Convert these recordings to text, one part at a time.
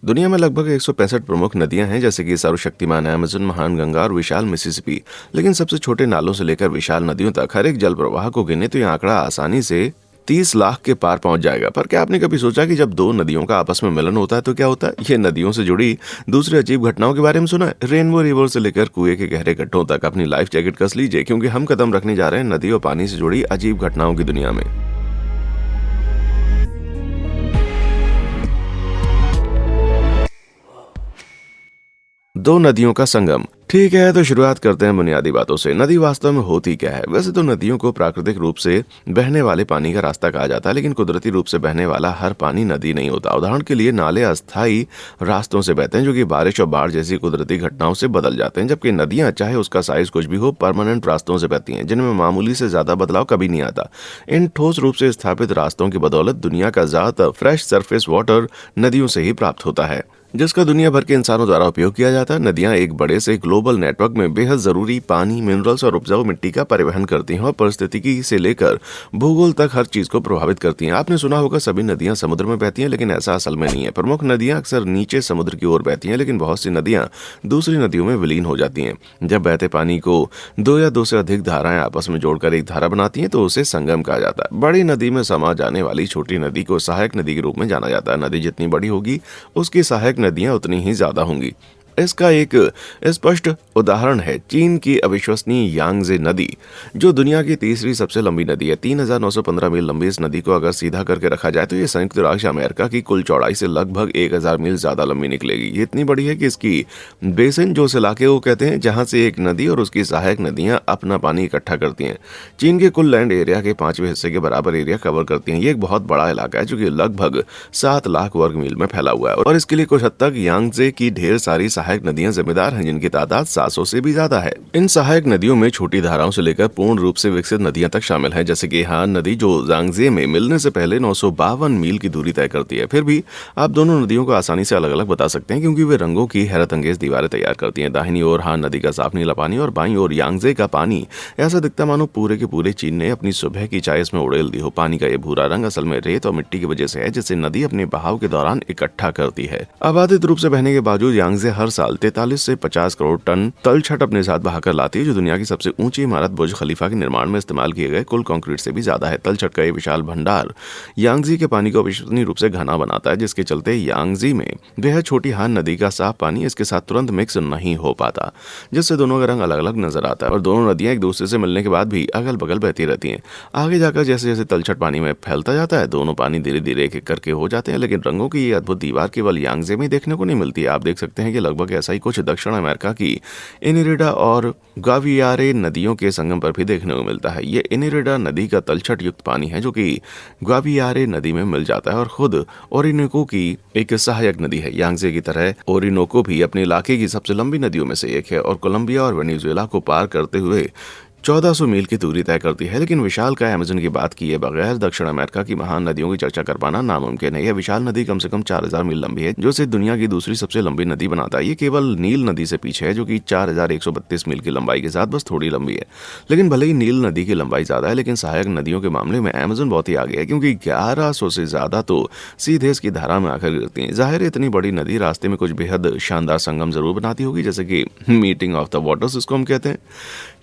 दुनिया में लगभग 165 प्रमुख नदियां हैं, जैसे कि सर्वशक्तिमान अमेज़न, महान गंगा और विशाल मिसिसिपी। लेकिन सबसे छोटे नालों से लेकर विशाल नदियों तक हर एक जल प्रवाह को गिने तो यह आंकड़ा आसानी से 30 लाख के पार पहुंच जाएगा। पर क्या आपने कभी सोचा कि जब दो नदियों का आपस में मिलन होता है तो क्या होता है? ये नदियों से जुड़ी दूसरी अजीब घटनाओं के बारे में सुना है? रेनबो रिवर से लेकर कुएं के गहरे गड्ढों तक अपनी लाइफ जैकेट कस लीजिए, क्योंकि हम कदम रखने जा रहे हैं नदी और पानी से जुड़ी अजीब घटनाओं की दुनिया में। दो नदियों का संगम। ठीक है, तो शुरुआत करते हैं बुनियादी बातों से। नदी वास्तव में होती क्या है? वैसे तो नदियों को प्राकृतिक रूप से बहने वाले पानी का रास्ता कहा जाता है, लेकिन कुदरती रूप से बहने वाला हर पानी नदी नहीं होता। उदाहरण के लिए नाले अस्थायी रास्तों से बहते हैं, जो कि बारिश और बाढ़ जैसी कुदरती घटनाओं से बदल जाते हैं, जबकि नदियां, चाहे उसका साइज कुछ भी हो, परमानेंट रास्तों से बहती हैं, जिनमें मामूली से ज्यादा बदलाव कभी नहीं आता। इन ठोस रूप से स्थापित रास्तों की बदौलत दुनिया का ज्यादातर फ्रेश सरफेस वाटर नदियों से ही प्राप्त होता है, जिसका दुनिया भर के इंसानों द्वारा उपयोग किया जाता है। नदियां एक बड़े से ग्लोबल नेटवर्क में बेहद जरूरी पानी, मिनरल्स और उपजाऊ मिट्टी का परिवहन करती हैं और पारिस्थितिकी से लेकर भूगोल तक हर चीज को प्रभावित करती हैं। आपने सुना होगा सभी नदियां समुद्र में बहती हैं, लेकिन ऐसा असल में नहीं है। प्रमुख नदियां अक्सर नीचे समुद्र की ओर बहती हैं, लेकिन बहुत सी नदियां दूसरी नदियों में विलीन हो जाती हैं। जब बहते पानी को दो या दो से अधिक धाराएं आपस में जोड़कर एक धारा बनाती हैं तो उसे संगम कहा जाता है। बड़ी नदी में समा जाने वाली छोटी नदी को सहायक नदी के रूप में जाना जाता है। नदी जितनी बड़ी होगी, उसकी सहायक नदियां उतनी ही ज्यादा होंगी। इसका एक स्पष्ट उदाहरण है चीन की अविश्वसनीय यांगजे नदी, जो दुनिया की तीसरी सबसे लंबी नदी है। 3,915 मील लंबी इस नदी को अगर सीधा करके रखा जाए तो ये संयुक्त राज्य अमेरिका की कुल चौड़ाई से लगभग 1,000 मील ज्यादा लंबी निकलेगी। ये इतनी बड़ी है कि इसकी बेसिन, जो उस इलाके को कहते हैं जहां से एक नदी और उसकी सहायक नदियां अपना पानी इकट्ठा करती हैं, चीन के कुल लैंड एरिया के 5वें हिस्से के बराबर एरिया कवर करती हैं। ये एक बहुत बड़ा इलाका है, जो कि लगभग 7 लाख वर्ग मील में फैला हुआ है, और इसके लिए कुछ हद तक यांगजे की ढेर सारी सहायक नदियां जिम्मेदार हैं, जिनकी तादाद 700 से भी ज्यादा है। इन सहायक नदियों में छोटी धाराओं से लेकर पूर्ण रूप से विकसित नदियां तक शामिल हैं, जैसे कि हान नदी, जो यांगजे में मिलने से पहले 952 मील की दूरी तय करती है। फिर भी आप दोनों नदियों को आसानी से अलग अलग बता सकते हैं, क्योंकि वे रंगों की हैरत अंगेज दीवारें तैयार करती हैं। दाहिनी ओर हान नदी का साफ नीला पानी और बाईं ओर यांगजे का पानी ऐसा दिखता मानो पूरे के पूरे चीन ने अपनी सुबह की चाय इसमें उड़ेल दी हो। पानी का ये भूरा रंग असल में रेत और मिट्टी की वजह से है, जिसे नदी अपने बहाव के दौरान इकट्ठा करती है। अबाधित रूप से बहने के बावजूद यांगजे हर साल 43 से 50 करोड़ टन तलछट अपने साथ बहाकर लाती है, जो दुनिया की सबसे ऊंची इमारत बुर्ज खलीफा के निर्माण में इस्तेमाल किए गए कुल कंक्रीट से भी ज्यादा है। तलछट का ये विशाल भंडार यांगजी के पानी को अविश्वसनीय रूप से घना बनाता है, जिसके चलते यांगजी में बेहद छोटी हान नदी का साफ पानी इसके साथ तुरंत मिक्स नहीं हो पाता, जिससे दोनों का रंग अलग अलग नजर आता है, और दोनों नदियां एक दूसरे से मिलने के बाद भी अगल बगल बहती रहती हैं। आगे जाकर जैसे जैसे तलछट पानी में फैलता जाता है, दोनों पानी धीरे धीरे एक एक करके हो जाते हैं, लेकिन रंगों की ये अद्भुत दीवार केवल यांगजे में देखने को नहीं मिलती। आप देख सकते हैं कि लगभग ऐसा ही कुछ दक्षिण अमेरिका की इनिरिडा और ग्वावियारे नदियों के संगम पर भी देखने को मिलता है। ये इनिरिडा नदी का तलछट युक्त पानी है, जो कि ग्वावियारे नदी में मिल जाता है और खुद ओरिनोको की एक सहायक नदी है। यांगजे की तरह ओरिनोको भी अपने इलाके की सबसे लंबी नदियों में से एक है और कोलंबिया और वेनेजुएला को पार करते हुए 1400 मील की दूरी तय करती है। लेकिन विशाल का अमेज़न की बात किए बगैर दक्षिण अमेरिका की महान नदियों की चर्चा कर पाना नामुमकिन है। यह विशाल नदी कम से कम 4000 मील लंबी है, जो इसे दुनिया की दूसरी सबसे लंबी नदी बनाता है। ये केवल नील नदी से पीछे है, जो कि 4132 मील की लंबाई के साथ बस थोड़ी लंबी है। लेकिन भले ही नील नदी की लंबाई ज्यादा है, लेकिन सहायक नदियों के मामले में अमेज़न बहुत ही आगे है, क्योंकि 1100 से ज्यादा तो सीधे इसकी धारा में आकर गिरती है। जाहिर है इतनी बड़ी नदी रास्ते में कुछ बेहद शानदार संगम जरूर बनाती होगी, जैसे कि मीटिंग ऑफ द वाटर्स इसको हम कहते हैं।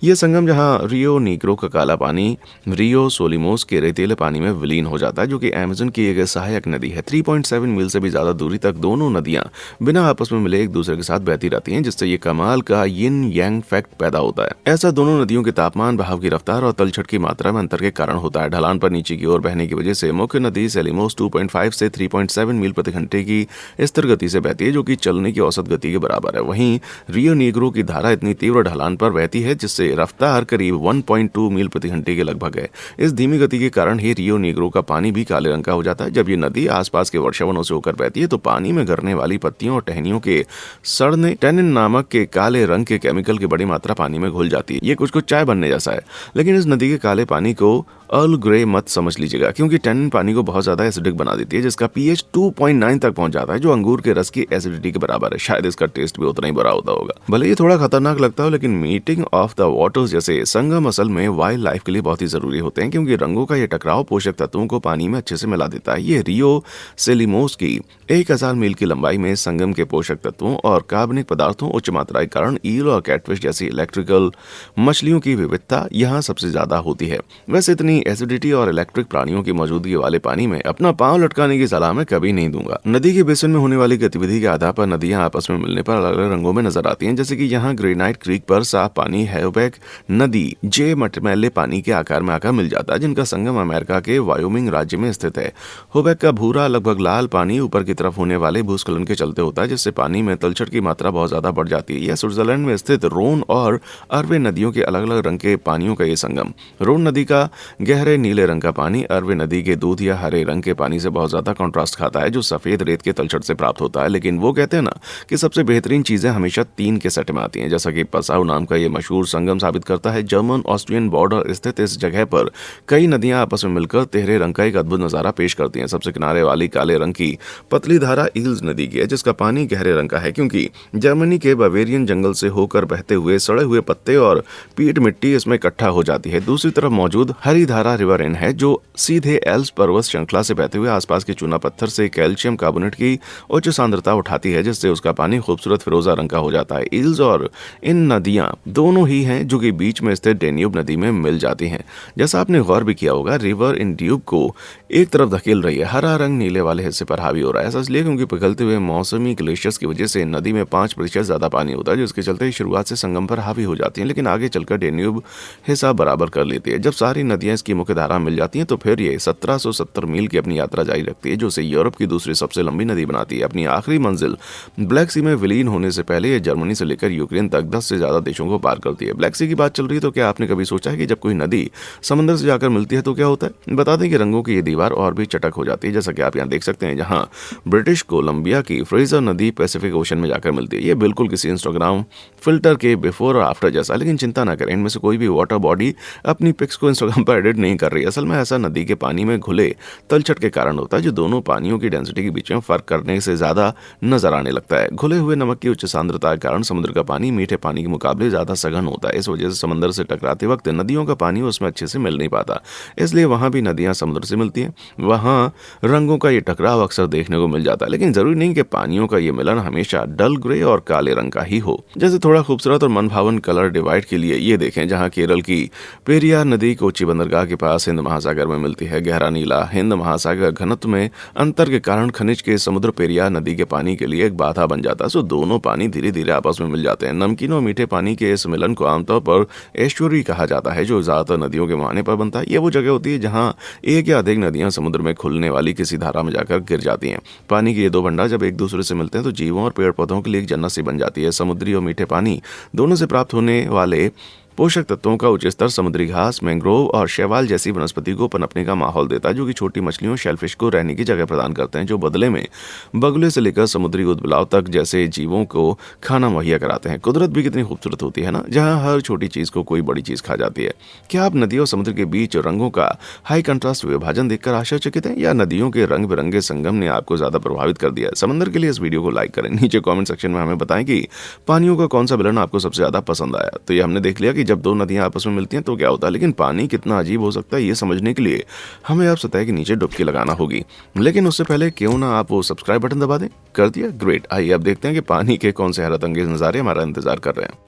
ये संगम जहाँ रियो नीग्रो का काला पानी रियो सोलिमोस के रेतीले पानी में विलीन हो जाता है, जो कि अमेज़न की एक सहायक नदी है। 3.7 मील से भी ज्यादा दूरी तक दोनों नदियां बिना आपस में मिले एक दूसरे के साथ बहती रहती हैं, जिससे ये कमाल का यिन यांग फैक्ट पैदा होता है। ऐसा दोनों नदियों के तापमान, बहाव की रफ्तार और तलछट की मात्रा में अंतर के कारण होता है। ढलान पर नीचे की ओर बहने की वजह से मुख्य नदी सेलिमोस 2.5 से 3.7 मील प्रति घंटे की स्थिर गति से बहती है, जो कि चलने की औसत गति के बराबर है। वहीं रियो नीग्रो की धारा इतनी तीव्र ढलान पर बहती है, जिससे रफ्तार करीब 1.2 मील प्रति घंटे के लगभग है। इस धीमी गति के कारण ही रियो नीग्रो का पानी भी काले रंग का हो जाता है। जब ये नदी आसपास के वर्षावनों से होकर बहती है तो पानी में गिरने वाली पत्तियों और टहनियों के सड़ने टेनिन नामक के काले रंग के केमिकल की बड़ी मात्रा पानी में घुल जाती है। ये कुछ कुछ चाय बनने जैसा है। लेकिन इस नदी के काले पानी को अर्ल ग्रे मत समझ लीजिएगा, क्योंकि टैनिन पानी को बहुत ज्यादा एसिडिक बना देती है, जिसका पीएच 2.9 तक पहुंच जाता है, जो अंगूर के रस की एसिडिटी के बराबर है। शायद इसका टेस्ट भी उतना ही बुरा होता होगा। भले ये थोड़ा खतरनाक लगता हो, लेकिन मीटिंग ऑफ द वाटर्स जैसे संगम असल में वाइल्ड लाइफ के लिए बहुत ही जरूरी होते हैं, क्योंकि रंगों का ये टकराव पोषक तत्वों को पानी में अच्छे से मिला देता है। ये रियो सेलिमोस की 1000 मील की लंबाई में संगम के पोषक तत्वों और कार्बनिक पदार्थों उच्च मात्रा के कारण ईल और कैटफिश जैसी इलेक्ट्रिकल मछलियों की विविधता यहाँ सबसे ज्यादा होती है। वैसे इतनी एसिडिटी और इलेक्ट्रिक प्राणियों की मौजूदगी वाले पानी में अपना पांव लटकाने की सलाह मैं कभी नहीं दूंगा। नदी के बेसिन में होने वाली गतिविधि के आधार पर नदियां आपस में मिलने पर अलग अलग रंगों में नजर आती हैं, जैसे कि यहाँ ग्रेनाइट क्रीक पर साफ पानी हैवबैक नदी जे मटमैले पानी के आकार में आकर मिल जाता है, जिनका संगम अमेरिका के वायोमिंग राज्य में स्थित है। होबैक का भूरा लगभग लाल पानी ऊपर की तरफ होने वाले भूस्खलन के चलते होता है, जिससे पानी में तलछट की मात्रा बहुत ज्यादा बढ़ जाती है। यह स्विट्जरलैंड में स्थित रोन और अरवे नदियों के अलग अलग रंग के पानियों का ये संगम। रोन नदी का गहरे नीले रंग का पानी अरवे नदी के दूध या हरे रंग के पानी से बहुत ज्यादा कॉन्ट्रास्ट खाता है, जो सफेद रेत के तलछट से प्राप्त होता है। लेकिन वो कहते हैं ना कि सबसे बेहतरीन चीजें हमेशा 3 के सेट में आती हैं, जैसा कि पसाऊ नाम का ये मशहूर संगम साबित करता है। जर्मन ऑस्ट्रियन बॉर्डर स्थित इस जगह पर कई नदियां आपस में मिलकर तिहरे रंग का एक अद्भुत नजारा पेश करती हैं। सबसे किनारे वाली काले रंग की पतली धारा ईल्स नदी की है, जिसका पानी गहरे रंग का है, क्योंकि जर्मनी के बावेरियन जंगल से होकर बहते हुए सड़े हुए पत्ते और पीट मिट्टी इसमें इकट्ठा हो जाती है। दूसरी तरफ मौजूद हरी धारा रिवर इन है, जो सीधे एल्स पर्वत श्रृंखला से बहते हुए आसपास के चूना पत्थर से कैल्शियम कार्बोनेट की उच्च सांद्रता उठाती है, जिससे उसका पानी खूबसूरत फिरोजा रंग का हो जाता है। ईल्स और इन नदियां दोनों ही हैं जो कि बीच में स्थित डेन्यूब नदी में मिल जाती हैं। जैसा आपने गौर भी किया होगा, रिवर इन ड्यूब को एक तरफ धकेल रही है। हरा रंग नीले वाले हिस्से पर हावी हो रहा है। ऐसा इसलिए क्योंकि पिघलते हुए मौसमी ग्लेशियर्स की वजह से नदी में 5% ज्यादा पानी होता है, जिसके चलते शुरुआत से संगम पर हावी हो जाती है, लेकिन आगे चलकर डेन्यूब हिसाब बराबर कर लेती है। जब सारी नदियां इसकी मुख्य धारा मिल जाती हैं, तो फिर ये 1770 मील की अपनी यात्रा जारी रखती है, जो इसे यूरोप की दूसरी सबसे लंबी नदी बनाती है। अपनी आखिरी मंजिल ब्लैक सी में विलीन होने से पहले ये जर्मनी से लेकर यूक्रेन तक 10 से ज्यादा देशों को पार करती है। ब्लैक सी की बात चल रही है, तो क्या आपने कभी सोचा है कि जब कोई नदी समंदर से जाकर मिलती है तो क्या होता है? बता दें कि रंगों की ये दीवार और भी चटक हो जाती है, जैसा कि आप यहाँ देख सकते हैं, जहाँ ब्रिटिश कोलंबिया की फ्रेजर नदी पैसिफिक ओशन में जाकर मिलती है। ये बिल्कुल किसी इंस्टाग्राम फिल्टर के बिफोर और आफ्टर जैसा, लेकिन चिंता ना करें, इनमें से कोई भी वाटर बॉडी अपनी पिक्स को इंस्टाग्राम पर एडिट नहीं कर रही है। असल में ऐसा नदी के पानी में घुले तलछट के कारण होता है, जो दोनों पानियों की डेंसिटी के बीच में फर्क करने से ज्यादा नजर आने लगता है। घुले हुए नमक की उच्च सांद्रता के कारण समुद्र का पानी मीठे पानी के मुकाबले ज्यादा सघन होता है। इस वजह से समंदर से टकराते वक्त नदियों का पानी उसमें अच्छे से मिल नहीं पाता, इसलिए वहां भी नदियां समुद्र से मिलती हैं। वहां रंगों का ये टकराव अक्सर देखने को मिल जाता है, लेकिन जरूरी नहीं कि पानियों का ये मिलन हमेशा डल ग्रे और काले रंग का ही हो। जैसे थोड़ा खूबसूरत और मनभावन कलर डिवाइड के लिए ये देखें, जहां केरल की पेरियार नदी कोच्चि बंदरगाह के पास हिंद महासागर में मिलती है। गहरा नीला हिंद महासागर घनत्व में अंतर के कारण खनिज के समुद्र पेरियार नदी के पानी के लिए एक बाधा बन जाता है, सो दोनों पानी धीरे धीरे आपस में मिल जाते हैं। नमकीन और मीठे पानी के इस मिलन को आमतौर पर एस्चुरी कहा जाता है, जो ज्यादातर नदियों के मुहाने पर बनता है। ये वो जगह होती है जहाँ एक या अधिक नदियां समुद्र में खुलने वाली किसी धारा में जाकर गिर जाती हैं। पानी के ये दो भंडार जब एक दूसरे से मिलते हैं, तो जीवों और पेड़ पौधों के लिए एक जन्नत सी बन जाती है। समुद्री और मीठे पानी दोनों से प्राप्त होने वाले पोषक तत्वों का उच्च स्तर समुद्री घास, मैंग्रोव और शैवाल जैसी वनस्पति को पनपने का माहौल देता है, जो कि छोटी मछलियों शेलफिश को रहने की जगह प्रदान करते हैं, जो बदले में बगुले से लेकर समुद्री उदबिलाव तक जैसे जीवों को खाना मुहैया कराते हैं। कुदरत भी कितनी खूबसूरत होती है ना, जहाँ हर छोटी चीज को कोई बड़ी चीज खा जाती है। क्या आप नदी और समुद्र के बीच रंगों का हाई कंट्रास्ट विभाजन देखकर आश्चर्यचकित हैं, या नदियों के रंग बिरंगे संगम ने आपको ज्यादा प्रभावित कर दिया? समंदर के लिए इस वीडियो को लाइक करें। नीचे कॉमेंट सेक्शन में हमें बताएं कि पानियों का कौन सा मिलन आपको सबसे ज्यादा पसंद आया। तो ये हमने देख लिया कि जब दो नदियां आपस में मिलती हैं तो क्या होता है, लेकिन पानी कितना अजीब हो सकता है ये समझने के लिए हमें आप सतह के नीचे डुबकी लगाना होगी। लेकिन उससे पहले क्यों ना आप वो सब्सक्राइब बटन दबा दें। कर दिया? ग्रेट। आइए अब देखते हैं कि पानी के कौन से हैरत अंगेज नजारे हमारा इंतजार कर रहे हैं।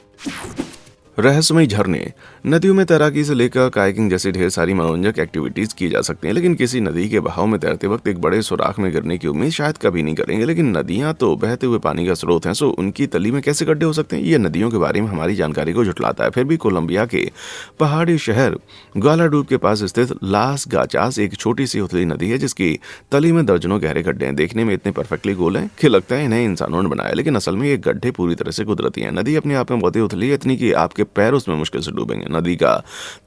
रहस्यमयी झरने। नदियों में तैराकी से लेकर कायाकिंग जैसी ढेर सारी मनोरंजक एक्टिविटीज की जा सकती हैं, लेकिन किसी नदी के बहाव में तैरते वक्त एक बड़े सुराख में गिरने की उम्मीद शायद कभी नहीं करेंगे। लेकिन नदियां तो बहते हुए पानी का स्रोत हैं, सो उनकी तली में कैसे गड्ढे हो सकते हैं? ये नदियों के बारे में हमारी जानकारी को झुटलाता है। फिर भी कोलंबिया के पहाड़ी शहर ग्वालाडूप के पास स्थित लास गाचास एक छोटी सी उथली नदी है, जिसकी तली में दर्जनों गहरे गड्ढे हैं। देखने में इतने परफेक्टली गोल हैं कि लगता है इन्हें इंसानों ने बनाया, लेकिन असल में ये गड्ढे पूरी तरह से कुदरती हैं। नदी अपने आप में बहुत ही उथली है, इतनी कि आपके आपके पैर उसमें मुश्किल से डूबेंगे। नदी का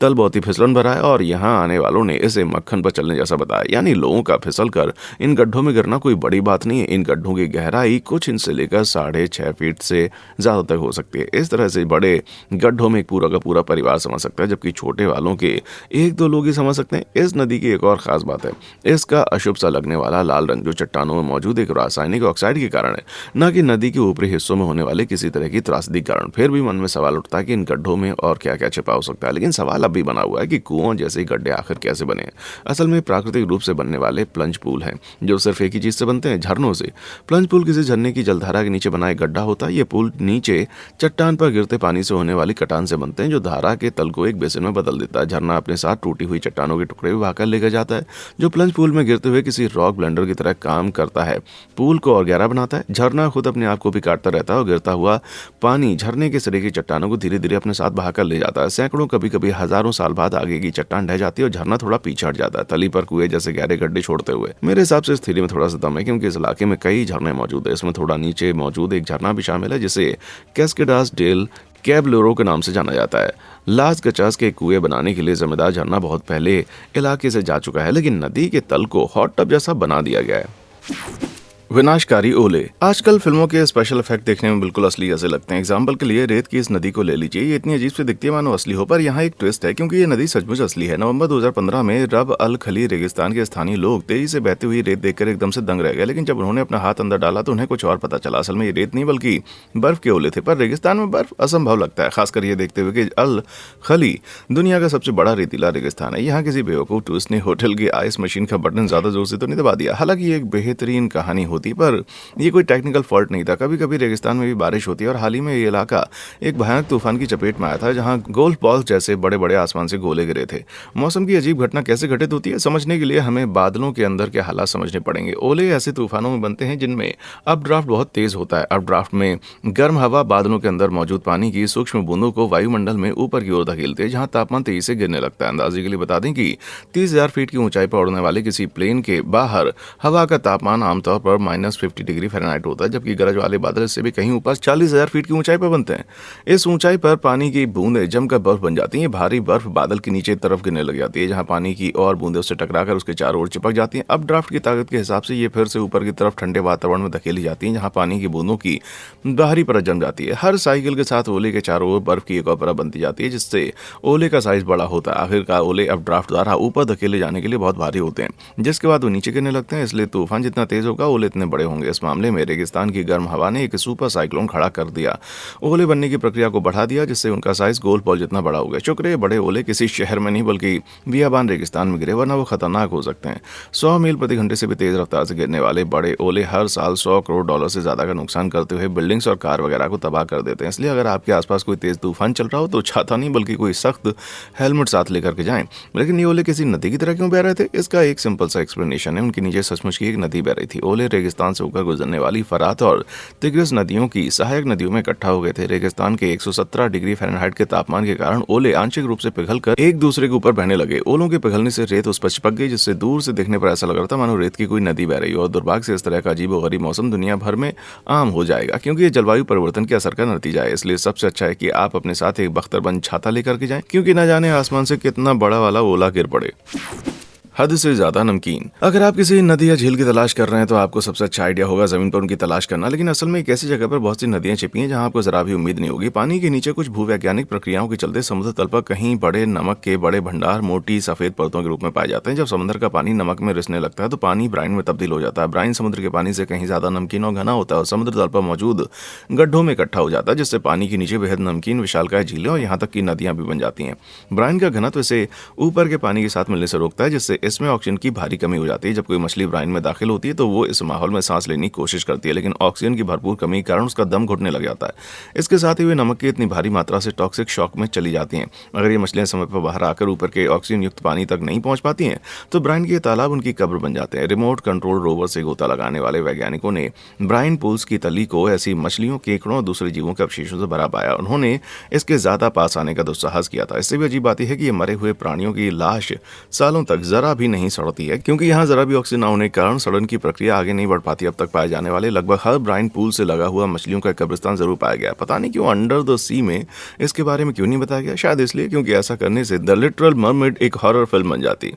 तल बहुत ही फिसलन भरा है और यहाँ आने वालों ने इसे मक्खन पर चलने जैसा बताया, यानी लोगों का फिसल कर इन गड्ढों में गिरना कोई बड़ी बात नहीं है। इन गड्ढों की गहराई कुछ इंच से लेकर 6.5 फीट से ज्यादा तक हो सकती है। इस तरह से बड़े गड्ढों में एक पूरा का पूरा परिवार समझ सकता है, जबकि छोटे वालों के 1-2 लोग ही समझ सकते हैं। इस नदी की एक और खास बात है, इसका अशुभ सा लगने वाला लाल रंग जो चट्टानों में मौजूद एक रासायनिक ऑक्साइड के कारण है, न कि नदी के ऊपरी हिस्सों में होने वाले किसी तरह की त्रासदी के कारण। फिर भी मन में सवाल उठता है कि इन गड्ढों में और क्या क्या छिपा हो सकता है, लेकिन सवाल अब भी बना हुआ है कि कुओं जैसे गड्ढे आखिर कैसे बने। असल में प्राकृतिक रूप से बनने वाले प्लंज पूल हैं, जो सिर्फ एक ही चीज से बनते हैं, झरनों से। प्लंज पूल किसी झरने की जलधारा के नीचे बना एक गड्ढा होता है। ये पुल नीचे चट्टान पर गिरते पानी से होने वाली कटान से बनते हैं, जो धारा के तल को एक बेसिन में बदल देता है। झरना अपने साथ टूटी हुई चट्टानों के टुकड़े भी बहाकर लेकर जाता है, जो प्लंज पूल में गिरते हुए किसी रॉक ब्लेंडर की तरह काम करता है, पूल को और गहरा बनाता है। झरना खुद अपने आप को भी काटता रहता है और गिरता हुआ पानी झरने के सिरे की चट्टानों को धीरे धीरे अपने साथ बहाकर ले जाता है। सैकड़ों, कभी कभी हजारों साल बाद आगे की चट्टान ढह जाती है और झरना थोड़ा पीछे हट जाता है, तली पर कुएं जैसे गहरे गड्ढे छोड़ते हुए। मेरे हिसाब से इस थ्योरी में थोड़ा सा दम है, क्योंकि इस इलाके में कई झरने मौजूद है। इसमें थोड़ा नीचे मौजूद एक झरना भी शामिल है, जिसे कैस्केडास डेल कैबलोरो के नाम से जाना जाता है। लास गचास के कुएं बनाने के लिए जिम्मेदार झरना बहुत पहले इलाके से जा चुका है, लेकिन नदी के तल को हॉट टब जैसा बना दिया गया है। विनाशकारी ओले आजकल फिल्मों के स्पेशल इफेक्ट देखने में बिल्कुल असली जैसे लगते हैं। एग्जाम्पल के लिए रेत की इस नदी को ले लीजिए, ये इतनी अजीब से दिखती है मानो असली हो, पर यहाँ एक ट्विस्ट है, क्योंकि ये नदी सचमुच असली है। नवंबर 2015 में रब अल खली रेगिस्तान के स्थानीय लोग तेजी से बहती हुई रेत देखकर एकदम से दंग रह गए, लेकिन जब उन्होंने अपना हाथ अंदर डाला तो उन्हें कुछ और पता चला। असल में ये रेत नहीं बल्कि बर्फ के ओले थे, पर रेगिस्तान में बर्फ असंभव लगता है, खासकर ये देखते हुए कि अल खली दुनिया का सबसे बड़ा रेतीला रेगिस्तान है। यहाँ किसी बेवकूफ टूरिस्ट ने होटल की आइस मशीन का बटन ज्यादा जोर से तो नहीं दबा दिया। हालांकि ये एक बेहतरीन कहानी होती, पर ये कोई टेक्निकल फॉल्ट नहीं था। कभी कभी रेगिस्तान में भी बारिश होती है, और हाल ही में ये इलाका एक भयानक तूफान की चपेट में आया था, जहां गोल्फ बॉल जैसे बड़े बड़े आसमान से गोले गिरे थे। मौसम की अजीब घटना कैसे घटित होती है, समझने के लिए हमें बादलों के अंदर के हालात समझने पड़ेंगे। ओले ऐसे तूफानों में बनते हैं जिनमें अपड्राफ्ट बहुत तेज होता है। अपड्राफ्ट में गर्म हवा बादलों के अंदर मौजूद पानी की सूक्ष्म बूंदों को वायुमंडल में ऊपर की ओर धकेलते हैं, जहां तापमान तेजी से गिरने लगता है। अंदाजे के लिए बता दें कि 30,000 फीट की ऊंचाई पर उड़ने वाले किसी प्लेन के बाहर हवा का तापमान आमतौर पर -50 डिग्री फ़ारेनहाइट होता है, जबकि गरज वाले बादल इससे भी कहीं ऊपर 40,000 फीट की ऊंचाई पर बनते हैं। इस ऊंचाई पर पानी की बूंदें जमकर बर्फ बन जाती हैं। भारी बर्फ बादल के नीचे तरफ गिरने लग जाती है, जहां पानी की और बूंदें उससे टकराकर उसके चारों ओर चिपक जाती हैं। अब ड्राफ्ट की ताकत के हिसाब से ये फिर से ऊपर की तरफ ठंडे वातावरण में धकेली जाती हैं, जहां पानी की बूंदों की बाहरी परत जम जाती है। हर साइकिल के साथ ओले के चारों ओर बर्फ की एक और परत बनती जाती है, जिससे ओले का साइज बड़ा होता है। आखिरकार ओले अब ड्राफ्ट द्वारा ऊपर धकेले जाने के लिए बहुत भारी होते हैं, जिसके बाद वो नीचे गिरने लगते हैं। इसलिए तूफान जितना तेज होगा, ओले इतने बड़े होंगे। इस मामले में रेगिस्तान की गर्म हवा ने एक सुपर साइक्लोन खड़ा कर दिया, ओले बनने की प्रक्रिया को बढ़ा दिया, जिससे उनका साइज गोल्फ बॉल जितना बड़ा हो गया। शुक्र है बड़े ओले किसी शहर में नहीं बल्कि बियाबान रेगिस्तान में गिरे, वरना वो खतरनाक हो सकते हैं। 100 मील प्रति घंटे से भी तेज रफ्तार से गिरने वाले बड़े ओले हर साल $100 करोड़ से ज्यादा का नुकसान करते हुए बिल्डिंग्स और कार वगैरह को तबाह कर देते हैं। इसलिए अगर आपके आसपास कोई तेज तूफान चल रहा हो तो छाता नहीं बल्कि कोई सख्त हेलमेट साथ लेकर के जाएं। लेकिन ये ओले किसी नदी की तरह क्यों बह रहे थे, इसका एक सिंपल सा एक्सप्लेनेशन है। उनके नीचे सचमुच की एक नदी बह रही थी। ओले रेगिस्तान से होकर गुजरने वाली फरात और तिग्रिस नदियों की सहायक नदियों में इकट्ठा हो गए थे। रेगिस्तान के 117 डिग्री फ़ारेनहाइट के तापमान के कारण ओले आंशिक रूप से पिघलकर एक दूसरे के ऊपर बहने लगे। ओलों के पिघलने से रेत उस पर चिपक गई, जिससे दूर से देखने पर ऐसा लग रहा था मानो रेत की कोई नदी बह रही हो। और दुर्भाग्य से इस तरह का अजीब और गरीब मौसम दुनिया भर में आम हो जाएगा, क्योंकि ये जलवायु परिवर्तन के असर का नतीजा है। इसलिए सबसे अच्छा है कि आप अपने साथ एक बख्तरबंद छाता लेकर के जाएं, क्योंकि न जाने आसमान से कितना बड़ा वाला ओला गिर पड़े। हद से ज्यादा नमकीन। अगर आप किसी नदी या झील की तलाश कर रहे हैं तो आपको सबसे अच्छा आइडिया होगा जमीन पर उनकी तलाश करना, लेकिन असल में एक ऐसी जगह पर बहुत सी नदियां छिपी हैं जहां आपको जरा भी उम्मीद नहीं होगी। पानी के नीचे कुछ भूवैज्ञानिक प्रक्रियाओं के चलते समुद्र तल पर कहीं बड़े नमक के बड़े भंडार मोटी सफेद परतों के रूप में पाए जाते हैं। जब समुद्र का पानी नमक में रिसने लगता है तो पानी ब्राइन में तब्दील हो जाता है। ब्राइन समुद्र के पानी से कहीं ज्यादा नमकीन और घना होता है और समुद्र तल पर मौजूद गड्ढों में इकट्ठा हो जाता है, जिससे पानी के नीचे बेहद नमकीन विशालकाय झीलें और यहाँ तक की नदियां भी बन जाती हैं। ब्राइन का घनत्व इसे ऊपर के पानी के साथ मिलने से रोकता है, जिससे इसमें ऑक्सीजन की भारी कमी हो जाती है। जब कोई मछली ब्राइन में दाखिल होती है तो वो इस माहौल में सांस लेने की कोशिश करती है, लेकिन ऑक्सीजन की भरपूर कमी के कारण उसका दम घुटने लग जाता है। इसके साथ ही वे नमक की इतनी भारी मात्रा से टॉक्सिक शॉक में चली जाती हैं। अगर ये मछलियां समय पर बाहर आकर ऊपर के ऑक्सीजन युक्त पानी तक नहीं पहुंच पाती हैं तो ब्राइन के तालाब उनकी कब्र बन जाते हैं। रिमोट कंट्रोल रोवर से गोता लगाने वाले वैज्ञानिकों ने ब्राइन पूल्स की तली को ऐसी मछलियों, केकड़ों और दूसरे जीवों के अवशेषों से भरा पाया। उन्होंने इसके ज्यादा पास आने का दुस्साहस किया था। इससे भी अजीब बात यह है कि ये मरे हुए प्राणियों की लाश सालों तक जरा भी नहीं सड़ती है, क्योंकि यहाँ जरा भी ऑक्सीजन ना होने के कारण सड़न की प्रक्रिया आगे नहीं बढ़ पाती। अब तक पाए जाने वाले लगभग हर ब्राइन पूल से लगा हुआ मछलियों का कब्रिस्तान जरूर पाया गया। पता नहीं क्यों अंडर द सी में इसके बारे में क्यों नहीं बताया गया। शायद इसलिए क्योंकि ऐसा करने से द लिटरल मरमेड एक हॉरर फिल्म बन जाती।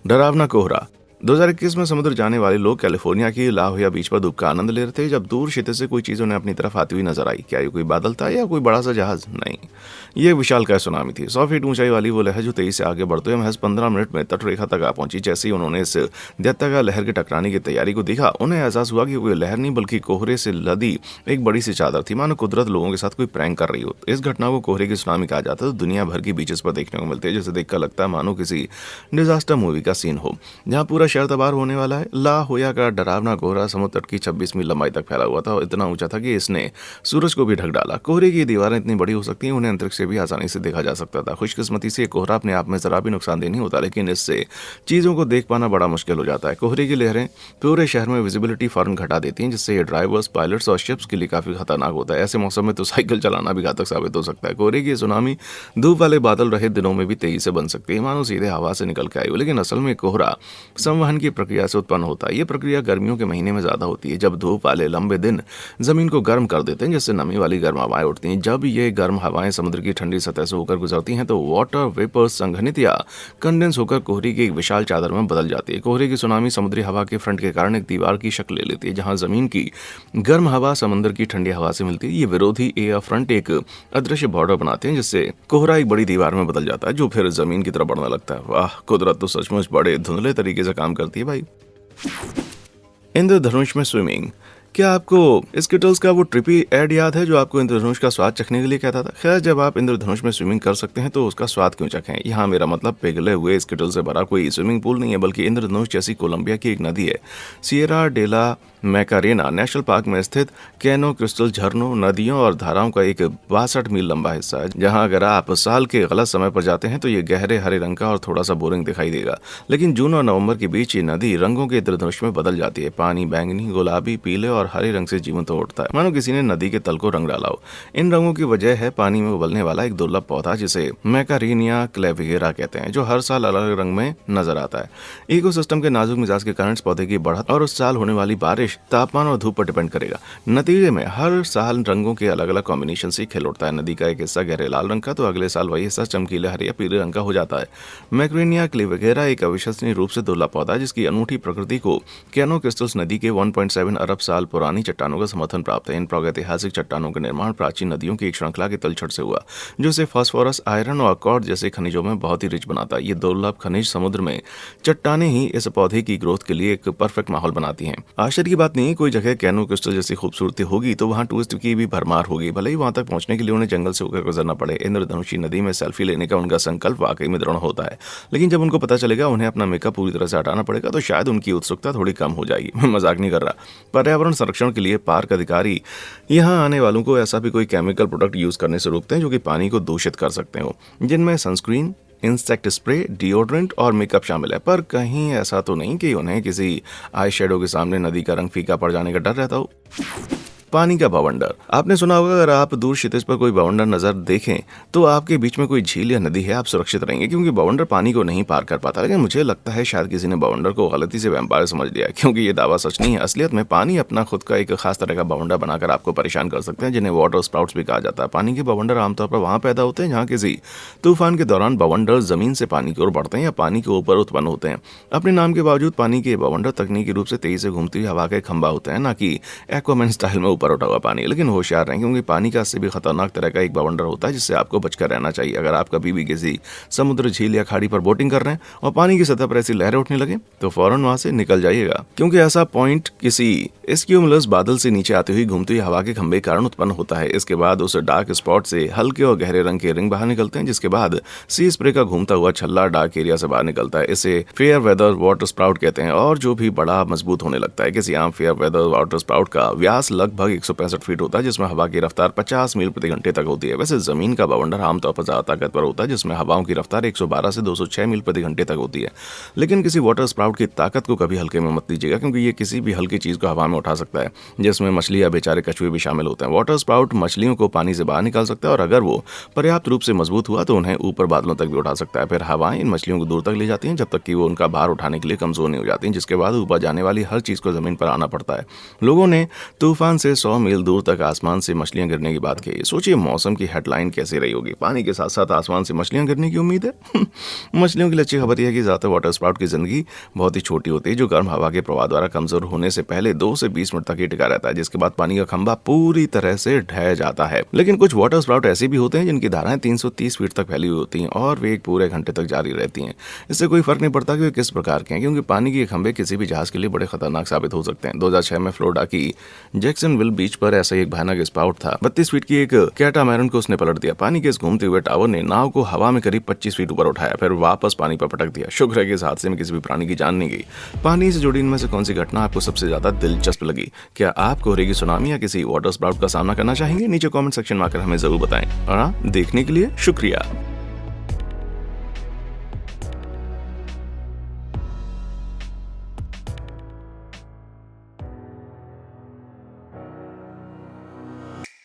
डरावना कोहरा। 2021 में समुद्र जाने वाले लोग कैलिफोर्निया की ला हुया बीच पर धूप का आनंद ले रहे थे जब दूर क्षेत्र से कोई चीज उन्हें अपनी तरफ आती हुई नजर आई। क्या ये कोई बादल था या कोई बड़ा सा जहाज? नहीं, ये विशालकाय सुनामी थी। 100 फीट ऊंचाई वाली वो लहर जो तेजी से आगे बढ़ते हुए महज 15 मिनट में तटरेखा तक आ पहुंची। जैसे ही उन्होंने इस दैत्याकार लहर के टकराने की तैयारी को देखा, उन्हें एहसास हुआ कि कोई लहर नहीं बल्कि कोहरे से लदी एक बड़ी सी चादर थी, मानो कुदरत लोगों के साथ कोई प्रैंक कर रही हो। इस घटना को कोहरे की सुनामी कहा जाता है। तो दुनिया भर की बीचेस पर देखने को मिलते हैं, जिसे देखकर लगता है मानो किसी डिजास्टर मूवी का सीन हो जहाँ पूरा शहर तबाह होने वाला है। ला होया का डरावना कोहरा समुद्र तट की 26 मील लंबाई तक फैला हुआ था और इतना ऊंचा था कि इसने सूरज को भी ढक डाला। कोहरे की दीवारें इतनी बड़ी हो सकती हैं, उन्हें अंतरिक्ष से भी आसानी से देखा जा सकता था। खुशकिस्मती से कोहरा अपने आप में जरा भी नुकसानदेह नहीं होता, लेकिन इससे चीजों को देख पाना बड़ा मुश्किल हो जाता है। कोहरे की लहरें पूरे शहर में विजिबिलिटी फौरन घटा देती हैं, जिससे ये ड्राइवर्स, पायलट्स और शिप्स के लिए काफी खतरनाक होता है। ऐसे मौसम में तो साइकिल चलाना भी घातक साबित हो सकता है। कोहरे की सुनामी धूप वाले बादल रहे दिनों में भी तेजी से बन सकती है, मानो सीधे हवा से निकल के आई हो। लेकिन असल में कोहरा संवहन की प्रक्रिया से उत्पन्न होता है। ये प्रक्रिया गर्मियों के महीने में ज्यादा होती है, जब धूप वाले लंबे दिन जमीन को गर्म कर देते हैं, जिससे नमी वाली गर्म हवाएं उठती हैं। जब ये गर्म हवाएं समुद्र की ठंडी सतह से होकर गुजरती हैं, तो वाटर वेपर संघनित या कंडेंस होकर कोहरे की एक विशाल चादर में बदल जाती है। कोहरे की सुनामी समुद्री हवा के फ्रंट के कारण एक दीवार की शक्ल ले लेती है, जहां जमीन की गर्म हवा समंदर की ठंडी हवा से मिलती है। ये विरोधी एयर फ्रंट एक अदृश्य बॉर्डर बनाते हैं, जिससे कोहरा एक बड़ी दीवार में बदल जाता है, जो फिर जमीन की तरफ बढ़ने लगता है। वाह, कुदरत तो सचमुच बड़े धुंधले तरीके से काम करती है भाई। इंद्रधनुष में स्विमिंग। क्या आपको स्किटल्स का वो ट्रिपी ऐड याद है जो आपको इंद्रधनुष का स्वाद चखने के लिए कहता था? खैर, जब आप इंद्रधनुष में स्विमिंग कर सकते हैं तो उसका स्वाद क्यों चखें। यहाँ मेरा मतलब पिघले हुए स्किटल से भरा कोई स्विमिंग पूल नहीं है, बल्कि इंद्रधनुष जैसी कोलंबिया की एक नदी है। सियरा डेला मैकारेना नेशनल पार्क में स्थित कैनो क्रिस्टल झरनों, नदियों और धाराओं का एक 62 मील लंबा हिस्सा है, जहां अगर आप साल के गलत समय पर जाते हैं तो ये गहरे हरे रंग का और थोड़ा सा बोरिंग दिखाई देगा। लेकिन जून और नवंबर के बीच ये नदी रंगों के इंद्रधनुष में बदल जाती है। पानी बैंगनी, गुलाबी, पीले और हरे रंग से जीवंत हो उठता है, मानो किसी ने नदी के तल को रंग डाला हो। इन रंगों की वजह है पानी में उबलने वाला एक दुर्लभ पौधा, जिसे मैकारेनिया क्लेविगेरा कहते हैं, जो हर साल अलग अलग रंग में नजर आता है। इकोसिस्टम के नाजुक मिजाज के कारण इस पौधे की बढ़त और उस साल होने वाली बारिश, तापमान और धूप पर डिपेंड करेगा। नतीजे में हर साल रंगों के अलग अलग कॉम्बिनेशन से खिल उठता है। नदी का एक हिस्सा गहरे लाल रंग का तो अगले साल वही हिस्सा चमकीले हरे या पीले रंग का हो जाता है। मैक्रेनिया क्लेविगेरा एक अविश्वसनीय रूप से दुर्लभ पौधा, जिसकी अनूठी प्रकृति को कैनो क्रिस्टल्स नदी के 1.7 अरब साल पुरानी चट्टानों का समर्थन प्राप्त है। इन प्रागैतिहासिक चट्टानों का निर्माण प्राचीन नदियों की एक श्रृंखला के तलछट से हुआ, जो इसे फास्फोरस, आयरन और कॉर्ड जैसे खनिजों में बहुत ही रिच बनाता है। ये दुर्लभ खनिज समुद्र में चट्टाने ही इस पौधे की ग्रोथ के लिए एक परफेक्ट माहौल बनाती हैं। आश्चर्य की बात नहीं, कोई जगह कैनो क्रिस्टल जैसी खूबसूरती होगी तो वहाँ टूरिस्ट की भी भरमार होगी, भले ही वहां तक पहुंचने के लिए उन्हें जंगल से होकर गुजरना पड़े। इंद्रधनुषी नदी में सेल्फी लेने का उनका संकल्प वाकई में दृढ़ होता है, लेकिन जब उनको पता चलेगा उन्हें अपना मेकअप पूरी तरह से हटाना पड़ेगा तो शायद उनकी उत्सुकता थोड़ी कम हो जाएगी। मैं मजाक नहीं कर रहा। पर्यावरण संरक्षण के लिए पार्क अधिकारी यहाँ आने वालों को ऐसा भी कोई केमिकल प्रोडक्ट यूज करने से रोकते हैं जो कि पानी को दूषित कर सकते हो, जिनमें सनस्क्रीन, इंसेक्ट स्प्रे, डिओड्रेंट और मेकअप शामिल है। पर कहीं ऐसा तो नहीं कि उन्हें किसी आई शेडो के सामने नदी का रंग फीका पड़ जाने का डर रहता हो। पानी का बवंडर। आपने सुना होगा, अगर आप दूर क्षितिज पर कोई बवंडर नजर देखें तो आपके बीच में कोई झील या नदी है, आप सुरक्षित रहेंगे, क्योंकि बवंडर पानी को नहीं पार कर पाता। लेकिन मुझे लगता है शायद किसी ने बवंडर को गलती से वैम्पायर समझ लिया, क्योंकि ये दावा सच नहीं है। असलियत में पानी अपना खुद का एक खास तरह का बवंडर बनाकर आपको परेशान कर सकते हैं, जिन्हें वाटर स्प्राउट्स भी कहा जाता है। पानी के बवंडर आमतौर पर वहां पैदा होते हैं जहां किसी तूफान के दौरान बवंडर जमीन से पानी की ओर बढ़ते हैं या पानी के ऊपर उत्पन्न होते हैं। अपने नाम के बावजूद पानी के बवंडर तकनीकी रूप से तेजी से घूमती हुई हवा का एक खंभा होते हैं, ना कि एक्वामैन स्टाइल में ऊपर उठा हुआ पानी। लेकिन होशियार रहें, क्योंकि पानी का इससे भी खतरनाक तरह का एक बवंडर होता है जिससे आपको बचकर रहना चाहिए। अगर आप कभी भी किसी समुद्र, झील या खाड़ी पर बोटिंग कर रहे हैं और पानी की सतह पर ऐसी लहरें उठने लगे तो फौरन वहां से निकल जाइएगा, क्योंकि ऐसा पॉइंट किसी स्क्यूमुलस बादल से नीचे आती हुई घूमती हुई हवा के खंभे के कारण उत्पन्न होता है। इसके बाद उस डार्क स्पॉट से हल्के और गहरे रंग के रिंग बाहर निकलते हैं, जिसके बाद सी स्प्रे का घूमता हुआ छल्ला डार्क एरिया से बाहर निकलता है। इसे फेयर वेदर वाटर स्प्राउट कहते हैं, और जो भी बड़ा मजबूत होने लगता है। किसी आम फेयर वेदर वाटर स्प्राउट का व्यास लगभग लगभग 165 फीट होता है, जिसमें हवा की रफ्तार 50 मील प्रति घंटे तक होती है। वैसे जमीन का बवंडर आमतौर पर ज्यादा ताकतवर होता है, जिसमें हवाओं की रफ्तार 112 से 206 मील प्रति घंटे तक होती है। लेकिन किसी वाटर स्प्राउट की ताकत को कभी हल्के में मत लीजिएगा, क्योंकि ये किसी भी हल्की चीज को हवा में उठा सकता है, जिसमें मछली या बेचारे कछुए भी शामिल होते हैं। वाटर स्प्राउट मछलियों को पानी से बाहर निकाल सकता है, और अगर वो पर्याप्त रूप से मजबूत हुआ तो उन्हें ऊपर बादलों तक भी उठा सकता है। फिर हवाएं इन मछलियों को दूर तक ले जाती हैं, जब तक कि वो उनका भार उठाने के लिए कमजोर नहीं हो जाती, जिसके बाद ऊपर जाने वाली हर चीज को जमीन पर आना पड़ता है। लोगों ने तूफान से 100 मील दूर तक आसमान से मछलियां गिरने की बात कही है। सोचिए मौसम की हेडलाइन कैसी रही होगी। पानी के साथ साथ आसमान से मछलियां गिरने की उम्मीद है। मछलियों की अच्छी खबर यह है कि ज्यादातर वाटर स्प्राउट की जिंदगी बहुत ही छोटी होती है, जो गर्म हवा के प्रवाह द्वारा कमजोर होने से पहले 2 से 20 मिनट तक ही टिका रहता है, जिसके बाद पानी का खंभा पूरी तरह से ढह जाता है। लेकिन कुछ वाटर स्प्राउट ऐसे भी होते हैं जिनकी धाराएं 330 फीट तक फैली हुई होती हैं, और वे एक पूरे घंटे तक जारी रहती हैं। इससे कोई फर्क नहीं पड़ता कि वे किस प्रकार के हैं, क्योंकि पानी के खंभे किसी भी जहाज के लिए बड़े खतरनाक साबित हो सकते हैं। 2006 में फ्लोरिडा की जैक्सनविल बीच पर ऐसा एक भयानक स्पाउट था। 32 फीट की एक कैटामैरन को उसने पलट दिया। पानी के इस घूमते हुए टावर ने नाव को हवा में करीब 25 फीट ऊपर उठाया, फिर वापस पानी पर पटक दिया। शुक्र है कि इस हादसे में किसी भी प्राणी की जान नहीं गई। पानी से जुड़ी इनमें से कौन सी घटना आपको सबसे ज्यादा दिलचस्प लगी? क्या आप कोहरे सुनामी या किसी वाटर स्पाउट का सामना करना चाहेंगे? नीचे कमेंट सेक्शन में आकर हमें जरूर बताएं। और देखने के लिए शुक्रिया।